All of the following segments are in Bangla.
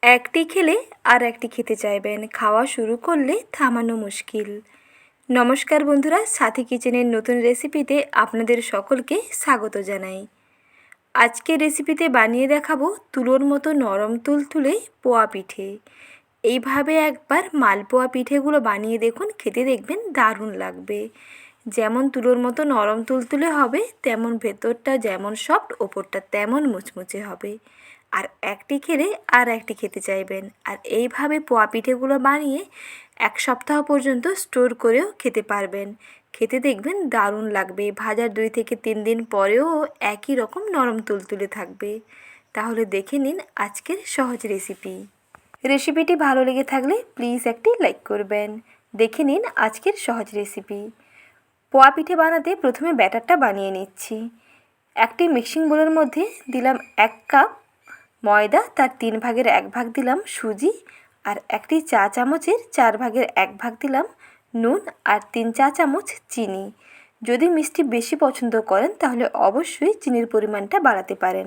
একটি খেলে আর একটি খেতে চাইবেন, খাওয়া শুরু করলে থামানো মুশকিল। নমস্কার বন্ধুরা, সাথী কিচেনের নতুন রেসিপিতে আপনাদের সকলকে স্বাগত জানাই। আজকের রেসিপিতে বানিয়ে দেখাবো তুলোর মতো নরম তুলতুলে পোয়া পিঠে। এইভাবে একবার মালপোয়া পিঠেগুলো বানিয়ে দেখুন, খেতে দেখবেন দারুণ লাগবে। যেমন তুলোর মতো নরম তুলতুলে হবে, তেমন ভেতরটা যেমন সফট, ওপরটা তেমন মুচমুচে হবে। আর একটি খেলে আর একটি খেতে চাইবেন। আর এইভাবে পোয়া পিঠেগুলো বানিয়ে এক সপ্তাহ পর্যন্ত স্টোর করেও খেতে পারবেন। খেতে দেখবেন দারুণ লাগবে। ভাজার 2 থেকে 3 দিন পরেও একই রকম নরম তুলতুলে থাকবে। তাহলে দেখে নিন আজকের সহজ রেসিপি। রেসিপিটি ভালো লেগে থাকলে প্লিজ একটি লাইক করবেন। দেখে নিন আজকের সহজ রেসিপি। পোয়া পিঠে বানাতে প্রথমে ব্যাটারটা বানিয়ে নিচ্ছি। একটি মিক্সিং বোলের মধ্যে দিলাম 1 কাপ ময়দা, তার 3 ভাগের 1 ভাগ দিলাম সুজি, আর একটি চা চামচের 4 ভাগের 1 ভাগ দিলাম নুন, আর 3 চা চামচ চিনি। যদি মিষ্টি বেশি পছন্দ করেন তাহলে অবশ্যই চিনির পরিমাণটা বাড়াতে পারেন,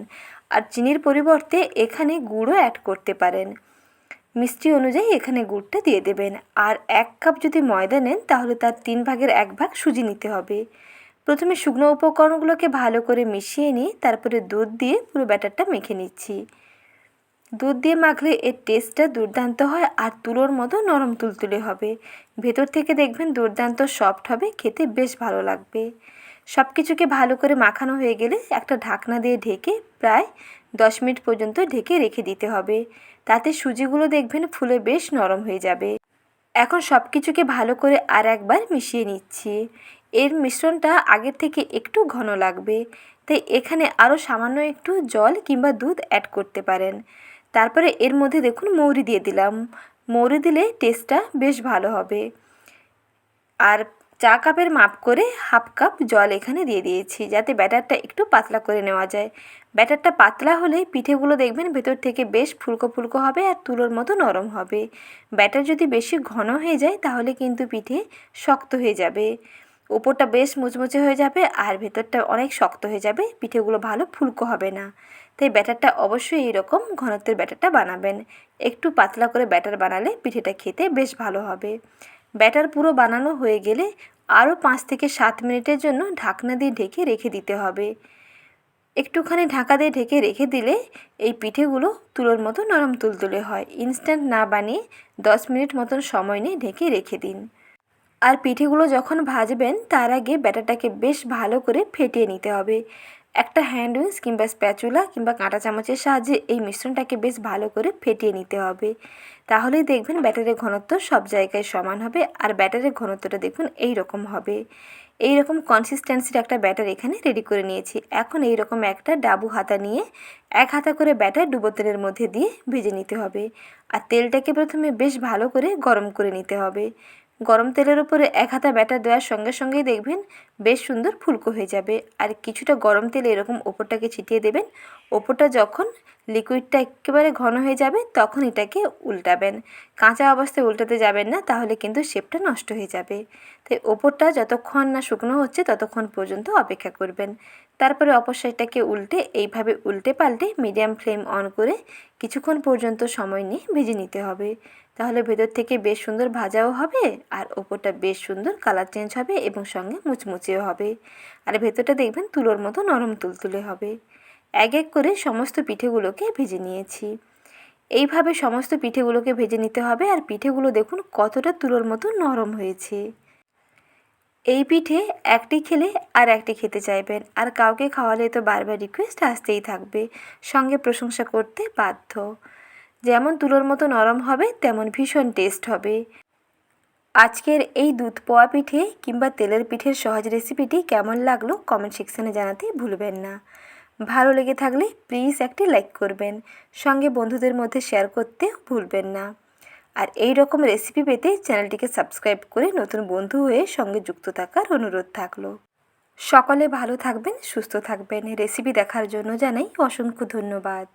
আর চিনির পরিবর্তে এখানে গুড়ও অ্যাড করতে পারেন। মিষ্টি অনুযায়ী এখানে গুড়টা দিয়ে দেবেন। আর 1 কাপ যদি ময়দা নেন তাহলে তার 3 ভাগের 1 ভাগ সুজি নিতে হবে। প্রথমে শুকনো উপকরণগুলোকে ভালো করে মিশিয়ে নিয়ে তারপরে দুধ দিয়ে পুরো ব্যাটারটা মেখে নিচ্ছি। দুধ দিয়ে মাখলে এর টেস্টটা দুর্দান্ত হয়, আর তুলোর মতো নরম তুলতুলে হবে। ভেতর থেকে দেখবেন দুর্দান্ত সফট হবে, খেতে বেশ ভালো লাগবে। সব কিছুকে ভালো করে মাখানো হয়ে গেলে একটা ঢাকনা দিয়ে ঢেকে প্রায় 10 মিনিট পর্যন্ত ঢেকে রেখে দিতে হবে। তাতে সুজিগুলো দেখবেন ফুলে বেশ নরম হয়ে যাবে। এখন সব কিছুকে ভালো করে আর একবার মিশিয়ে নিচ্ছি। এর মিশ্রণটা আগের থেকে একটু ঘন লাগবে, তাই এখানে আরও সামান্য একটু জল কিংবা দুধ অ্যাড করতে পারেন। তারপরে এর মধ্যে দেখুন মৌরি দিয়ে দিলাম। মৌরি দিলে টেস্টটা বেশ ভালো হবে। আর চা কাপের মাপ করে 1/2 কাপ জল এখানে দিয়ে দিয়েছি, যাতে ব্যাটারটা একটু পাতলা করে নেওয়া যায়। ব্যাটারটা পাতলা হলে পিঠেগুলো দেখবেন ভেতর থেকে বেশ ফুলকো ফুলকো হবে আর তুলোর মতো নরম হবে। ব্যাটার যদি বেশি ঘন হয়ে যায় তাহলে কিন্তু পিঠে শক্ত হয়ে যাবে। ওপরটা বেশ মুচমুচে হয়ে যাবে আর ভেতরটা অনেক শক্ত হয়ে যাবে, পিঠেগুলো ভালো ফুলকো হবে না। তাই ব্যাটারটা অবশ্যই এইরকম ঘনত্বের ব্যাটারটা বানাবেন। একটু পাতলা করে ব্যাটার বানালে পিঠেটা খেতে বেশ ভালো হবে। ব্যাটার পুরো বানানো হয়ে গেলে আরও 5 থেকে 7 মিনিটের জন্য ঢাকনা দিয়ে ঢেকে রেখে দিতে হবে। একটুখানি ঢাকা দিয়ে ঢেকে রেখে দিলে এই পিঠেগুলো তুলোর মতো নরম তুলতুলে হয়। ইনস্ট্যান্ট না বানিয়ে 10 মিনিট মতন সময় নিয়ে ঢেকে রেখে দিন। আর পিঠেগুলো যখন ভাজবেন তার আগে ব্যাটারটাকে বেশ ভালো করে ফেটিয়ে নিতে হবে। একটা হ্যান্ড উইচ কিংবা স্প্যাচুলা কিংবা কাঁটা চামচের সাহায্যে এই মিশ্রণটাকে বেশ ভালো করে ফেটিয়ে নিতে হবে। তাহলেই দেখবেন ব্যাটারের ঘনত্ব সব জায়গায় সমান হবে। আর ব্যাটারের ঘনত্বটা দেখুন এই রকম হবে। এই রকম কনসিস্টেন্সির একটা ব্যাটার এখানে রেডি করে নিয়েছি। এখন এই রকম একটা ডাবু হাতা নিয়ে 1 হাতা করে ব্যাটার ডুবো তেলের মধ্যে দিয়ে ভেজে নিতে হবে। আর তেলটাকে প্রথমে বেশ ভালো করে গরম করে নিতে হবে। গরম তেলের উপরে 1 হাতা ব্যাটার দেওয়ার সঙ্গে সঙ্গেই দেখবেন বেশ সুন্দর ফুলকো হয়ে যাবে। আর কিছুটা গরম তেল এরকম ওপরটাকে ছিটিয়ে দেবেন। ওপরটা যখন লিকুইডটা একেবারে ঘন হয়ে যাবে তখন এটাকে উল্টাবেন। কাঁচা অবস্থায় উল্টাতে যাবেন না, তাহলে কিন্তু শেপটা নষ্ট হয়ে যাবে। তাই ওপরটা যতক্ষণ না শুকনো হচ্ছে ততক্ষণ পর্যন্ত অপেক্ষা করবেন। তারপরে অপর সাইডটাকে উল্টে এইভাবে উল্টে পাল্টে মিডিয়াম ফ্লেম অন করে কিছুক্ষণ পর্যন্ত সময় নিয়ে ভেজে নিতে হবে। তাহলে ভেতর থেকে বেশ সুন্দর ভাজাও হবে আর ওপরটা বেশ সুন্দর কালার চেঞ্জ হবে এবং সঙ্গে মুচমুচেও হবে। আর ভেতরটা দেখবেন তুলোর মতো নরম তুলতুলে হবে। এক এক করে সমস্ত পিঠেগুলোকে ভেজে নিয়েছি। এইভাবে সমস্ত পিঠেগুলোকে ভেজে নিতে হবে। আর পিঠেগুলো দেখুন কতটা তুলোর মতো নরম হয়েছে। এই পিঠে একটি খেলে আর একটি খেতে চাইবেন, আর কাউকে খাওয়ালে তো বারবার রিকোয়েস্ট আসতেই থাকবে, সঙ্গে প্রশংসা করতে বাধ্য। যেমন তুলোর মতো নরম হবে তেমন ভীষণ টেস্ট হবে। আজকের এই দুধ পোয়া পিঠে কিংবা তেলের পিঠের সহজ রেসিপিটি কেমন লাগলো কমেন্ট সেকশানে জানাতে ভুলবেন না। ভালো লেগে থাকলে প্লিজ একটি লাইক করবেন, সঙ্গে বন্ধুদের মধ্যে শেয়ার করতে ভুলবেন না। আর এই রকম রেসিপি পেতে চ্যানেলটিকে সাবস্ক্রাইব করে নতুন বন্ধু হয়ে সঙ্গে যুক্ত থাকার অনুরোধ থাকলো। সকলে ভালো থাকবেন, সুস্থ থাকবেন। রেসিপি দেখার জন্য জানাই অসংখ্য ধন্যবাদ।